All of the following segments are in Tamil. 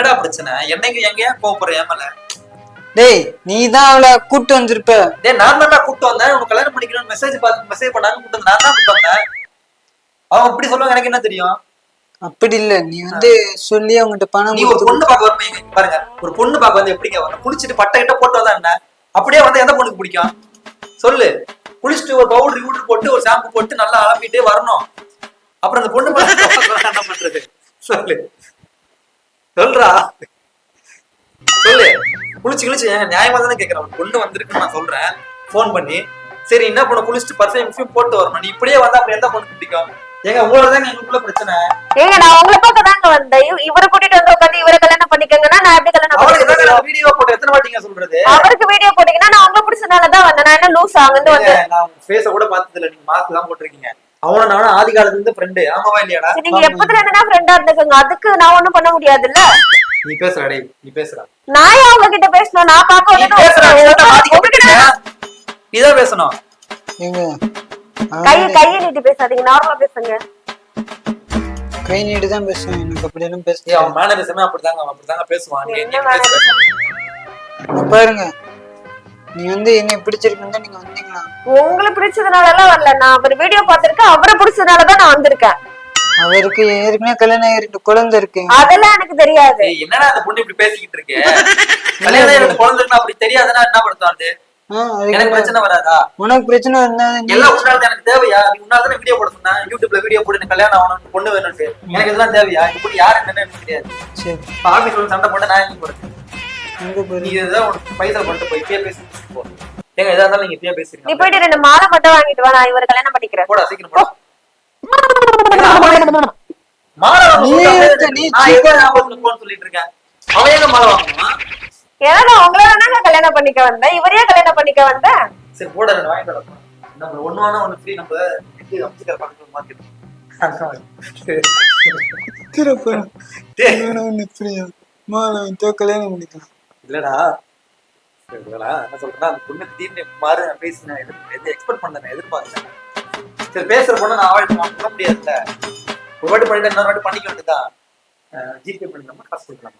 என்னடா பிரச்சனை? என்னைக்கு எங்க ஏன் கோவப்படுற ஏமல? டேய் நீ தான் அவளை கூட்டு வந்திருப்ப. டேய் நான் தான் கூட்டு வந்தேன். உனக்கு கல்யாணம் பண்ணிக்கணும்னு மெசேஜ் பண்ணாங்க கூட்டு வந்தேன். நான் தான் கூட்டு வந்தேன். அவங்க இப்படி சொல்லுவாங்க, எனக்கு என்ன தெரியும்? அப்படி இல்ல, நீ சொல்லி அவங்ககிட்ட பணம். நீ ஒரு பொண்ணு பார்க்க வரணும் பாருங்க. ஒரு பொண்ணு பார்க்க வந்து எப்படிங்க வரணும்? குளிச்சுட்டு பட்டை கிட்ட போட்டு வந்தா என்ன? அப்படியே வந்து எந்த பொண்ணுக்கு பிடிக்கும் சொல்லு? குளிச்சுட்டு ஒரு பவுடர் போட்டு ஒரு ஷாம்பு போட்டு நல்லா அலம்பிட்டு வரணும். அப்புறம் அந்த பொண்ணு என்ன பண்றது சொல்லு? சொல்றா சொல்லு. குளிச்சு நியாயமா தானே கேட்கறேன். பொண்ணு வந்திருக்குன்னு நான் சொல்றேன் போன் பண்ணி. சரி என்ன பொண்ணு குளிச்சுட்டு பர்ஃபியூம் போட்டு வரணும். நீ இப்படியே வந்து அப்படி எந்த பொண்ணுக்கு பிடிக்கும்? ஏங்க உங்களோடதாங்க எங்களுக்குள்ள பிரச்சனை. ஏங்க நான் உங்களை பார்க்க தாங்க வந்தேன். இவரை கூட்டிட்டு வந்து உட்காந்து இவரை கல்யாணம் பண்ணிக்கங்கன்னா நான் எப்படி கல்யாணம் பண்ணிக்கிறேன்? வீடியோ போட்டு எத்தனை வாட்டிங்க சொல்றது? அவருக்கு வீடியோ போட்டீங்கன்னா நான் உங்களை பிடிச்சனாலதான் வந்தேன். நான் என்ன லூஸ் ஆகுது வந்து நான் ஃபேஸ கூட பார்த்தது இல்ல. நீங்க மாஸ்க் தான் போட்டுருக்கீங்க. அவன நானும் ஆதி காலத்துல இருந்து ஃப்ரெண்ட். ஆமாவா இல்லையாடா? நீங்க எப்பத்துல இருந்தா ஃப்ரெண்டா இருந்துக்கங்க. அதுக்கு நான் ஒண்ணும் பண்ண முடியாதுல்ல. நீ பேசுறா டேய், நீ பேசுறா. நான் அவங்க கிட்ட பேசணும். நான் பார்க்க வந்து நீதான் பேசணும். ஏங்க கையை நீட்டி பேசாதீங்க, நார்மலா பேசுங்க. கை நீட்டு தான் பேசுவேன். எனக்கு அப்படி எல்லாம் பேச அவன் மேனரிசமே அப்படிதாங்க பேசுவான். பாருங்க, நீ என்னை பிடிச்சிருக்குன்னு நீங்க வந்தீங்களா? உங்களை பிடிச்சதுனால எல்லாம் வரல. நான் அவர் வீடியோ பார்த்திருக்கேன். அவரை பிடிச்சதுனாலதான் நான் வந்திருக்கேன். அவருக்கு ஏற்கனவே கல்யாணம் ஆயிருக்கு, குழந்தை இருக்கு. அதெல்லாம் எனக்கு தெரியாது. என்னடா அந்த பொண்ணு இப்படி பேசிக்கிட்டு இருக்கு? கல்யாணம் ஆயிருக்கு, குழந்தை இருக்கு அப்படி தெரியாதுன்னா என்ன படுத்தாது? எனக்கு பிரச்சனை வராதா? உனக்கு பிரச்சனை வந்தா எல்லாம் உன்னால எனக்கு தேவையா? நீ உன்னால தானே வீடியோ போட சொன்னா, யூடியூப்ல வீடியோ போட்டு எனக்கு கல்யாணம் ஆகணும் பொண்ணு வேணும்ட்டு. எனக்கு இதெல்லாம் தேவையா? இப்படி யாரு என்னன்னு எனக்கு தெரியாது. சரி ஆபீஸ் வந்து சண்டை போட்டு நான் எங்க போறது? நீ இதுதான் உனக்கு பைசா பண்ணிட்டு போய் இப்பயே பேசி போ. ஏங்க எதா இருந்தாலும் நீங்க இப்பயே பேசுறீங்க. நீ போயிட்டு 2 மாலை மட்டும் வாங்கிட்டு வா, நான் இவரை கல்யாணம் பண்ணிக்கிறேன். போடா சீக்கிரம் போ. மாலை போன் சொல்லிட்டு இருக்கேன். அவன் எங்க மாலை வாங்குவான்? ஏன்னா நான் உங்களை தானங்க கல்யாணம் பண்ணிக்க வந்தேன். இவரையே கல்யாணம் பண்ணிக்க வந்தேன். சரி போட 2 வாங்கிட்டு வரப்போ. நம்ம ஒண்ணு வானா ஒண்ணு ஃப்ரீ. நம்ம எப்படி அம்சிக்கிற பக்கத்துல மாத்திட்டோம். கல்யாணம் பண்ணிக்கலாம் இல்லடா. என்ன சொல்றேன்னா அந்த பொண்ணு திடீர்னு மாறு பேசினேன். எக்ஸ்பெக்ட் பண்ணேன், எதிர்பார்த்தேன். சரி பேசுற பொண்ணு நான் அவாய்ட் பண்ண முடியாதுல்ல. ஒரு வாட்டி பண்ணிட்டு இன்னொரு வாட்டி பண்ணிக்க வேண்டியதான். ஜிபே பண்ணிக்கலாமா, காசு கொடுக்கலாமா?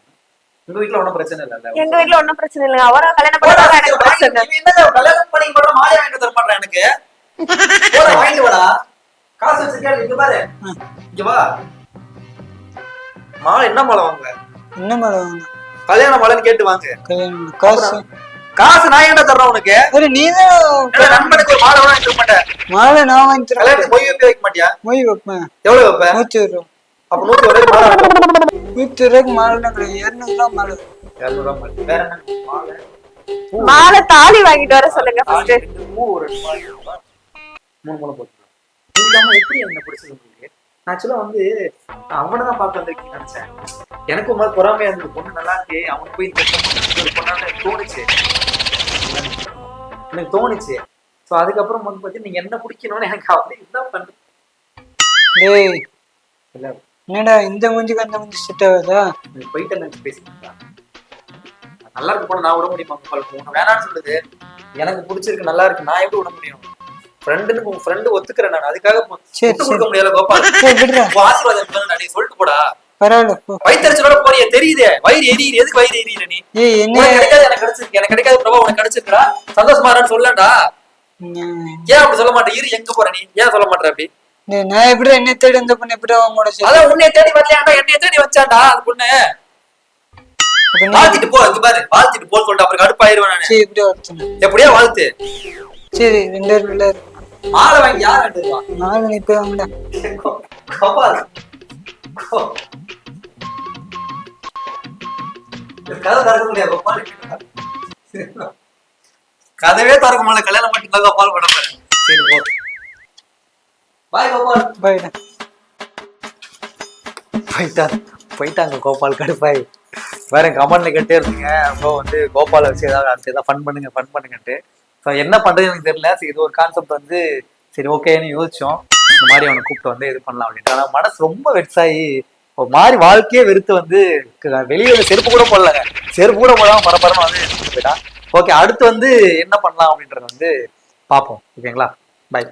உங்க வீட்டுல ஒன்னும் பிரச்சனை இல்ல? எங்க வீட்டுல ஒன்னும் பிரச்சனை இல்ல. அவரை கல்யாணம் பண்ணா எனக்கு பிரச்சனை. கல்யாணம் பண்ணி போற மாலை வாங்கிட்டு தர மாட்டேன் எனக்கு. போற வாங்கிட்டு வாடா. காசு வச்சிருக்கா? இங்க பாரு, இங்க வா. மாலை என்ன மாலை வாங்குவ? என்ன மாலை வாங்க? கல்யாண மாலைன்னு கேட்டு வாங்க. காசு நான் என்ன தர்றேன் உனக்கு? நீதான் நண்பனுக்கு ஒரு மாலை வாங்கிட்டு மாட்டேன். மாலை நான் வாங்கி கல்யாணத்துக்கு மொய் வைக்க மாட்டியா? மொய் வைப்பேன். எவ்வளவு வைப்பேன்? 100 ரூபா. அப்ப 100 ரூபாய்க்கு மாலை 100 ரூபாய்க்கு மாலை 200 ரூபா மாலை. 200 ரூபா மாலை. வேற என்ன மாலை? மாலை தாலி வாங்கிட்டு வர சொல்லுங்க ஃபர்ஸ்ட். பூ ஒரு 3 மாலை போட்டுக்கலாம். நீங்க எப்படி என்ன பிடிச்சது உங்களுக்கு? ஆக்சுவலா வந்து அவனதான் பார்க்க வந்திருக்கீங்கன்னு நினைச்சேன். எனக்கு ஒரு மாதிரி பொறாமையா இருந்தது. பொண்ணு நல்லா இருக்கு, அவனுக்கு போய் ஒரு பொண்ணால எனக்கு தோணுச்சு. சோ அதுக்கப்புறம் வந்து பாத்தீங்கன்னா நீங்க என்ன பிடிக்கணும்னு எனக்கு அப்படி இதுதான் பண்றது. என்னடா இந்த மூஞ்சிக்கு அந்த மூஞ்சி செட் ஆகுதா? போயிட்டு நினைச்சு பேசிக்கிட்டா நல்லா இருக்கு பொண்ணு நான் விட முடியுமா? உனக்கு வேணான்னு சொல்லுது. எனக்கு பிடிச்சிருக்கு, நல்லா இருக்கு, நான் எப்படி விட முடியும்? ஃப்ரெண்டுன்னு உங்க ஃப்ரெண்டு ஒத்துக்கிறேன் நான். அதுக்காக கொடுக்க முடியல கோபால். ஆசீர்வாதம் நீ சொல்லிட்டு போடா. பரவாயில்ல. வயிற்றுச்சலோட போறிய தெரியுதே. வயிறு எரியுது. எதுக்கு வயிறு எரியுற நீ? கிடைக்காது எனக்கு கிடைச்சிருக்கு. எனக்கு கிடைக்காத பிரபா உனக்கு கிடைச்சிருக்கா? சந்தோஷமா இருன்னு சொல்லடா. ஏன் அப்படி சொல்ல மாட்டேன்? இரு எங்க போற நீ? ஏன் சொல்ல மாட்டேன் அப்படி? நான் எப்படி என்னை தேடி வந்த பொண்ணு எப்படி அவங்க கூட? அதான் உன்னை தேடி வரலையாண்டா, என்னைய தேடி வச்சாண்டா அந்த பொண்ணு. வாழ்த்திட்டு போ. இங்க பாரு, வாழ்த்திட்டு போன்னு சொல்லிட்டு அப்புறம் கடுப்பாயிருவேன் நானு. சரி இப்படி வாழ்த்து. எப்படியா வாழ்த்து. சரி 2 பேர் மாலை வாங்கி யார் வேண்டுவா? மாலை நீ போய் வாங்கடா. கோபால் கதை திறக்க முடியாது கோபால். கதவே திறக்க முடியல. கல்யாணம் மட்டும் கோபால் பண்ண போறேன். சரி போ. பாய் கோபால். பாய்டா. போயிட்டாங்க கோபால் கடுப்பாய். வேற கமெண்ட்ல கேட்டே இருந்தீங்க. அப்போ வந்து கோபாலை வச்சு ஏதாவது அடுத்து ஏதாவது ஃபன் பண்ணுங்கன்ட்டு. ஸோ என்ன பண்றது எனக்கு தெரியல. சரி இது ஒரு கான்செப்ட் வந்து சரி ஓகேன்னு யோசிச்சோம். இந்த மாதிரி அவனை கூப்பிட்டு வந்து இது பண்ணலாம் அப்படின்ட்டு. ஆனால் மனசு ரொம்ப வெட்ஸாகி ஒரு மாதிரி வாழ்க்கையே வெறுத்து வந்து வெளியே செருப்பு கூட போடலங்க. செருப்பு கூட போடாமல் பரபரமா வந்து போயிட்டான். ஓகே அடுத்து வந்து என்ன பண்ணலாம் அப்படின்றத வந்து பார்ப்போம். ஓகேங்களா? பை.